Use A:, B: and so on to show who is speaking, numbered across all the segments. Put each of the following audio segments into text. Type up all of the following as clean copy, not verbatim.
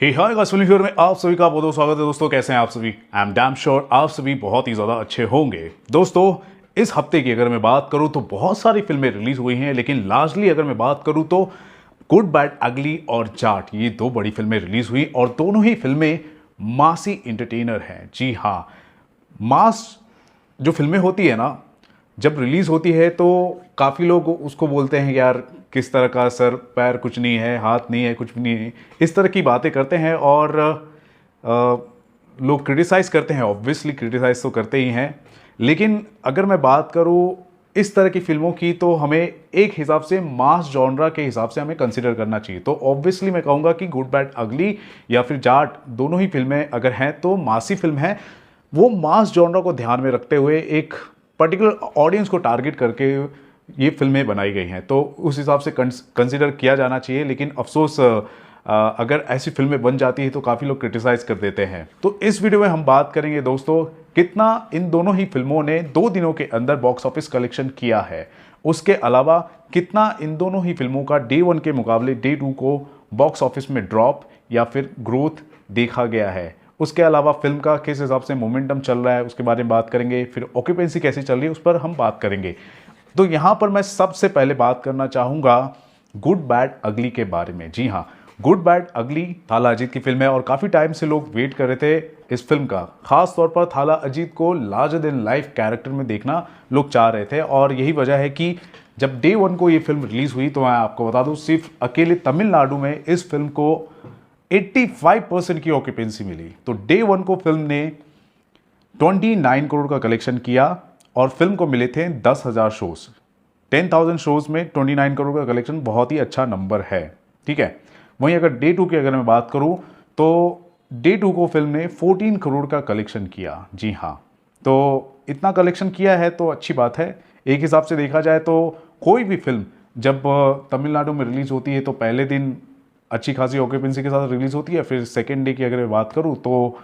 A: हे hi guys, film में आप सभी का बहुत बहुत स्वागत है। दोस्तों कैसे हैं आप सभी? आई एम डैम श्योर आप सभी बहुत ही ज़्यादा अच्छे होंगे। दोस्तों इस हफ्ते की अगर मैं बात करूं तो बहुत सारी फिल्में रिलीज हुई हैं, लेकिन लार्जली अगर मैं बात करूं तो गुड बैड अगली और जाट, ये दो बड़ी फिल्में रिलीज हुई और दोनों ही फिल्में मासी एंटरटेनर हैं। जी हाँ, मास जो फिल्में होती है ना, जब रिलीज होती है तो काफ़ी लोग उसको बोलते हैं यार किस तरह का, सर पैर कुछ नहीं है, हाथ नहीं है, कुछ भी नहीं है, इस तरह की बातें करते हैं और लोग क्रिटिसाइज़ करते हैं। ऑब्वियसली क्रिटिसाइज़ तो करते ही हैं, लेकिन अगर मैं बात करूँ इस तरह की फिल्मों की तो हमें एक हिसाब से मास जॉनरा के हिसाब से हमें कंसिडर करना चाहिए। तो ऑब्वियसली मैं कहूँगा कि गुड बैड अगली या फिर जाट, दोनों ही फिल्में अगर हैं तो मासी फिल्म है। वो मास जॉनरा को ध्यान में रखते हुए एक पर्टिकुलर ऑडियंस को टारगेट करके ये फिल्में बनाई गई हैं, तो उस हिसाब से कंसिडर किया जाना चाहिए। लेकिन अफसोस अगर ऐसी फिल्में बन जाती है तो काफ़ी लोग क्रिटिसाइज कर देते हैं। तो इस वीडियो में हम बात करेंगे दोस्तों कितना इन दोनों ही फिल्मों ने 2 दिनों के अंदर बॉक्स ऑफिस कलेक्शन किया है, उसके अलावा कितना इन दोनों ही फिल्मों का डे 1 के मुकाबले डे 2 को बॉक्स ऑफिस में ड्रॉप या फिर ग्रोथ देखा गया है, उसके अलावा फिल्म का किस हिसाब से मोमेंटम चल रहा है उसके बारे में बात करेंगे, फिर ऑक्यूपेंसी कैसी चल रही है उस पर हम बात करेंगे। तो यहाँ पर मैं सबसे पहले बात करना चाहूँगा गुड बैड अगली के बारे में। जी हाँ, गुड बैड अगली थाला अजीत की फिल्म है और काफ़ी टाइम से लोग वेट कर रहे थे इस फिल्म का। खास तौर पर थाला अजीत को लार्जर देन लाइफ कैरेक्टर में देखना लोग चाह रहे थे और यही वजह है कि जब डे 1 को ये फिल्म रिलीज हुई तो मैं आपको बता दूं सिर्फ अकेले तमिलनाडु में इस फिल्म को 85% की ऑक्यूपेंसी मिली। तो डे 1 को फिल्म ने 29 करोड़ का कलेक्शन किया और फिल्म को मिले थे 10,000 शोज। 10,000 शोज में 29 करोड़ का कलेक्शन बहुत ही अच्छा नंबर है, ठीक है। वहीं अगर डे 2 की अगर मैं बात करूं तो डे 2 को फिल्म ने 14 करोड़ का कलेक्शन किया। जी हाँ, तो इतना कलेक्शन किया है तो अच्छी बात है। एक हिसाब से देखा जाए तो कोई भी फिल्म जब तमिलनाडु में रिलीज होती है तो पहले दिन अच्छी खासी ऑक्यूपेंसी के साथ रिलीज होती है, फिर सेकेंड डे की अगर मैं बात करूँ तो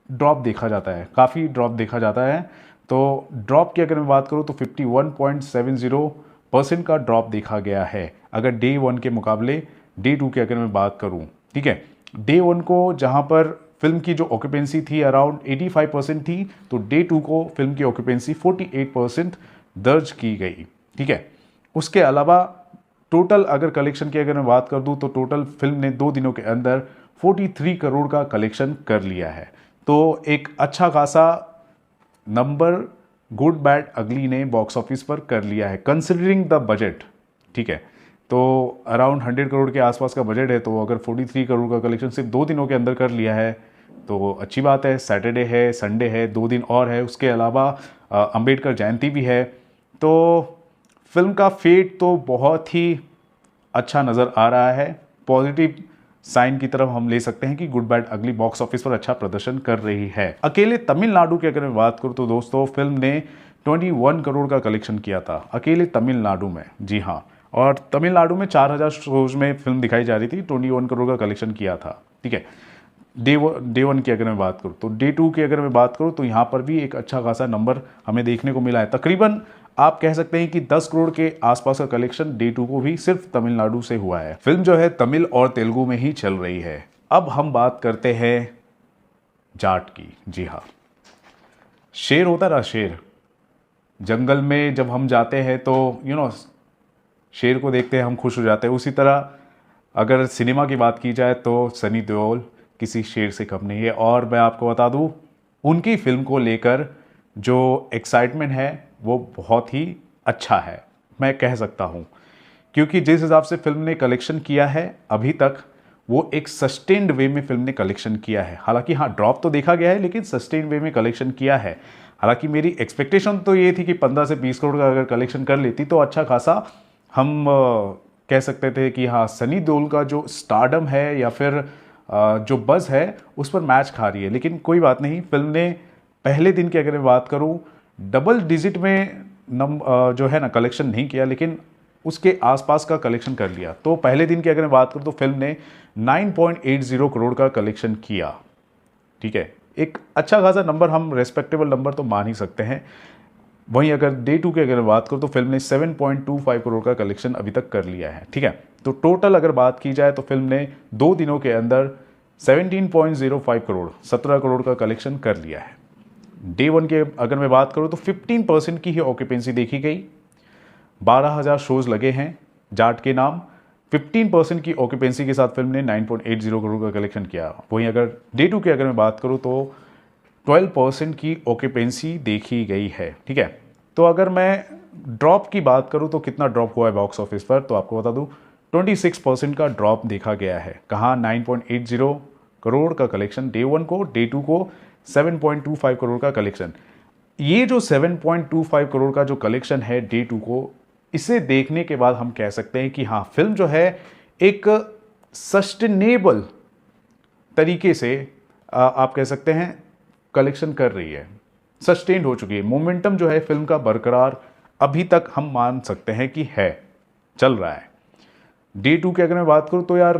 A: ड्रॉप देखा जाता है, काफ़ी ड्रॉप देखा जाता है। तो ड्रॉप की अगर मैं बात करूँ तो 51.70% का ड्रॉप देखा गया है अगर डे 1 के मुकाबले डे 2 की अगर मैं बात करूँ, ठीक है। डे 1 को जहाँ पर फिल्म की जो ऑक्यूपेंसी थी अराउंड 85% थी, तो डे 2 को फिल्म की ऑक्यूपेंसी 48% दर्ज की गई, ठीक है। उसके अलावा टोटल अगर कलेक्शन की अगर मैं बात कर दूं तो टोटल फिल्म ने 2 दिनों के अंदर 43 करोड़ का कलेक्शन कर लिया है। तो एक अच्छा खासा नंबर गुड बैड अगली ने बॉक्स ऑफिस पर कर लिया है कंसिडरिंग द बजट, ठीक है। तो अराउंड 100 करोड़ के आसपास का बजट है, तो अगर 43 करोड़ का कलेक्शन सिर्फ 2 दिनों के अंदर कर लिया है तो अच्छी बात है। सैटरडे है, संडे है, 2 दिन और है, उसके अलावा अंबेडकर जयंती भी है। तो फिल्म का फेट तो बहुत ही अच्छा नज़र आ रहा है। पॉजिटिव साइन की तरफ हम ले सकते हैं कि गुड बैड अगली बॉक्स ऑफिस पर अच्छा प्रदर्शन कर रही है। अकेले तमिलनाडु की अगर मैं बात करूं तो दोस्तों फिल्म ने 21 करोड़ का कलेक्शन किया था अकेले तमिलनाडु में। जी हाँ, और तमिलनाडु में 4,000 शोज में फिल्म दिखाई जा रही थी, 21 करोड़ का कलेक्शन किया था, ठीक है। डे 1 की अगर मैं बात करूँ तो डे 2 की अगर मैं बात करूँ तो यहाँ पर भी एक अच्छा खासा नंबर हमें देखने को मिला है। तकरीबन आप कह सकते हैं कि 10 करोड़ के आसपास का कलेक्शन डे 2 को भी सिर्फ तमिलनाडु से हुआ है। फिल्म जो है तमिल और तेलुगु में ही चल रही है। अब हम बात करते हैं जाट की। जी हाँ, शेर होता ना, शेर जंगल में जब हम जाते हैं तो शेर को देखते हैं हम खुश हो जाते हैं। उसी तरह अगर सिनेमा की बात की जाए तो सनी देओल किसी शेर से कम नहीं है। और मैं आपको बता दूं उनकी फिल्म को लेकर जो एक्साइटमेंट है वो बहुत ही अच्छा है, मैं कह सकता हूं, क्योंकि जिस हिसाब से फिल्म ने कलेक्शन किया है अभी तक वो एक सस्टेन्ड वे में फिल्म ने कलेक्शन किया है। हालांकि हाँ, ड्रॉप तो देखा गया है लेकिन सस्टेन्ड वे में कलेक्शन किया है। हालांकि मेरी एक्सपेक्टेशन तो ये थी कि 15 से 20 करोड़ का अगर कलेक्शन कर लेती तो अच्छा खासा हम कह सकते थे कि हाँ, सनी देओल का जो स्टारडम है या फिर जो बज़ है उस पर मैच खा रही है। लेकिन कोई बात नहीं, फिल्म ने पहले दिन की अगर मैं बात करूं डबल डिजिट में जो है ना कलेक्शन नहीं किया, लेकिन उसके आसपास का कलेक्शन कर लिया। तो पहले दिन की अगर मैं बात करूं तो फिल्म ने 9.80 करोड़ का कलेक्शन किया, ठीक है। एक अच्छा खासा नंबर, हम रेस्पेक्टेबल नंबर तो मान ही सकते हैं। वहीं अगर डे 2 की अगर बात करूँ तो फिल्म ने 7.25 करोड़ का कलेक्शन अभी तक कर लिया है, ठीक है। तो टोटल अगर बात की जाए तो फिल्म ने 2 दिनों के अंदर 17.05 करोड़ 17 करोड़ का कलेक्शन कर लिया है। डे 1 के अगर मैं बात करूं तो 15% की ही ऑक्यूपेंसी देखी गई, 12,000 शोज लगे हैं जाट के नाम, 15% की ऑक्यूपेंसी के साथ फिल्म ने 9.80 करोड़ का कलेक्शन किया। वहीं अगर डे 2 की अगर मैं बात करूं तो 12% की ऑक्यूपेंसी देखी गई है। ठीक है, तो अगर मैं ड्रॉप की बात करूं तो कितना ड्रॉप हुआ है बॉक्स ऑफिस पर, तो आपको बता दूं 26% का ड्रॉप देखा गया है। कहाँ 9.80 करोड़ का कलेक्शन डे 1 को, डे 2 को 7.25 करोड़ का कलेक्शन। ये जो 7.25 करोड़ का जो कलेक्शन है डे 2 को, इसे देखने के बाद हम कह सकते हैं कि हाँ, फिल्म जो है एक सस्टेनेबल तरीके से आप कह सकते हैं कलेक्शन कर रही है, सस्टेन्ड हो चुकी है। मोमेंटम जो है फिल्म का बरकरार अभी तक हम मान सकते हैं कि है, चल रहा है। डे 2 की अगर मैं बात करूं तो यार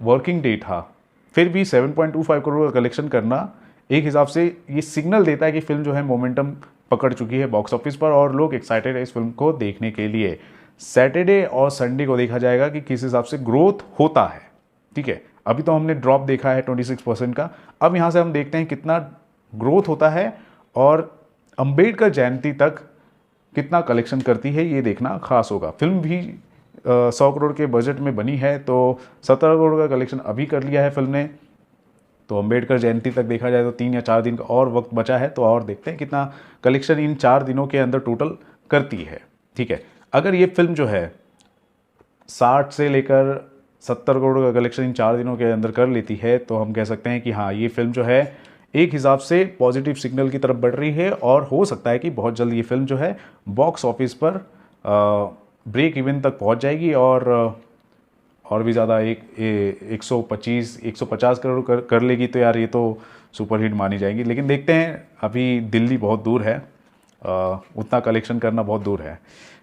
A: वर्किंग डे था, फिर भी 7.25 करोड़ का कलेक्शन करना एक हिसाब से ये सिग्नल देता है कि फिल्म जो है मोमेंटम पकड़ चुकी है बॉक्स ऑफिस पर और लोग एक्साइटेड है इस फिल्म को देखने के लिए। सैटरडे और संडे को देखा जाएगा कि किस हिसाब से ग्रोथ होता है। ठीक है, अभी तो हमने ड्रॉप देखा है 26% का, अब यहाँ से हम देखते हैं कितना ग्रोथ होता है और अंबेडकर जयंती तक कितना कलेक्शन करती है, ये देखना खास होगा। फिल्म भी 100 करोड़ के बजट में बनी है, तो 17 करोड़ का कलेक्शन अभी कर लिया है फिल्म ने। तो अंबेडकर जयंती तक देखा जाए तो 3 या 4 दिन का और वक्त बचा है, तो और देखते हैं कितना कलेक्शन इन 4 दिनों के अंदर टोटल करती है। ठीक है, अगर ये फिल्म जो है 60 से लेकर 70 करोड़ का कलेक्शन इन 4 दिनों के अंदर कर लेती है, तो हम कह सकते हैं कि हाँ, ये फिल्म जो है एक हिसाब से पॉजिटिव सिग्नल की तरफ बढ़ रही है और हो सकता है कि बहुत जल्द ये फिल्म जो है बॉक्स ऑफिस पर ब्रेक इवन तक पहुंच जाएगी और भी ज़्यादा 150 करोड़ कर लेगी, तो यार ये तो सुपरहिट मानी जाएगी। लेकिन देखते हैं, अभी दिल्ली बहुत दूर है, उतना कलेक्शन करना बहुत दूर है।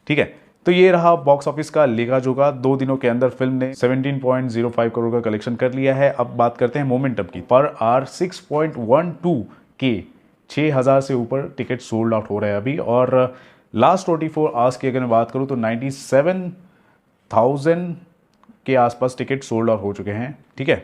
A: ठीक है, तो ये रहा बॉक्स ऑफिस का लेखा जोखा। 2 दिनों के अंदर फिल्म ने 17.05 करोड़ का कलेक्शन कर लिया है। अब बात करते हैं मोमेंटम की। पर आवर 6.12 के 6,000 से ऊपर टिकट सोल्ड आउट हो रहे हैं अभी, और लास्ट 24 आवर्स की अगर मैं बात करूँ तो 97,000 के आसपास टिकट सोल्ड आउट हो चुके हैं। ठीक है,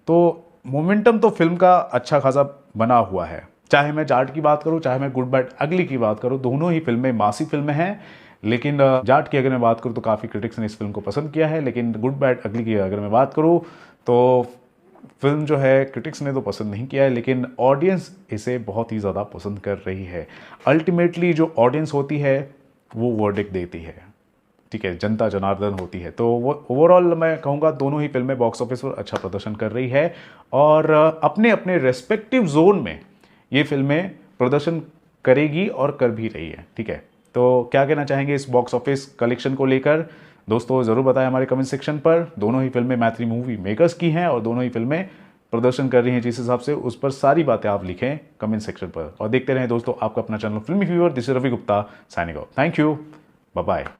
A: तो मोमेंटम तो फिल्म का अच्छा खासा बना हुआ है। चाहे मैं जाट की बात करूं, चाहे मैं गुड बैड अगली की बात करूं, दोनों ही फिल्में मासी फिल्में हैं। लेकिन जाट की अगर मैं बात करूं तो काफ़ी क्रिटिक्स ने इस फिल्म को पसंद किया है, लेकिन गुड बैड अगली की अगर मैं बात करूं तो फिल्म जो है क्रिटिक्स ने तो पसंद नहीं किया है, लेकिन ऑडियंस इसे बहुत ही ज़्यादा पसंद कर रही है। अल्टीमेटली जो ऑडियंस होती है वो वर्डिक्ट देती है। ठीक है, जनता जनार्दन होती है। तो वो ओवरऑल मैं कहूँगा दोनों ही फिल्में बॉक्स ऑफिस पर अच्छा प्रदर्शन कर रही है और अपने अपने रेस्पेक्टिव जोन में ये फिल्में प्रदर्शन करेगी और कर भी रही है। ठीक है, तो क्या कहना चाहेंगे इस बॉक्स ऑफिस कलेक्शन को लेकर, दोस्तों ज़रूर बताएं हमारे कमेंट सेक्शन पर। दोनों ही फिल्में मैत्री मूवी मेकर्स की हैं और दोनों ही फिल्में प्रदर्शन कर रही हैं जिस हिसाब से, उस पर सारी बातें आप लिखें कमेंट सेक्शन पर। और देखते रहें दोस्तों आपका अपना channel filmy fever. This is Ravi Gupta signing off. Thank you, bye bye.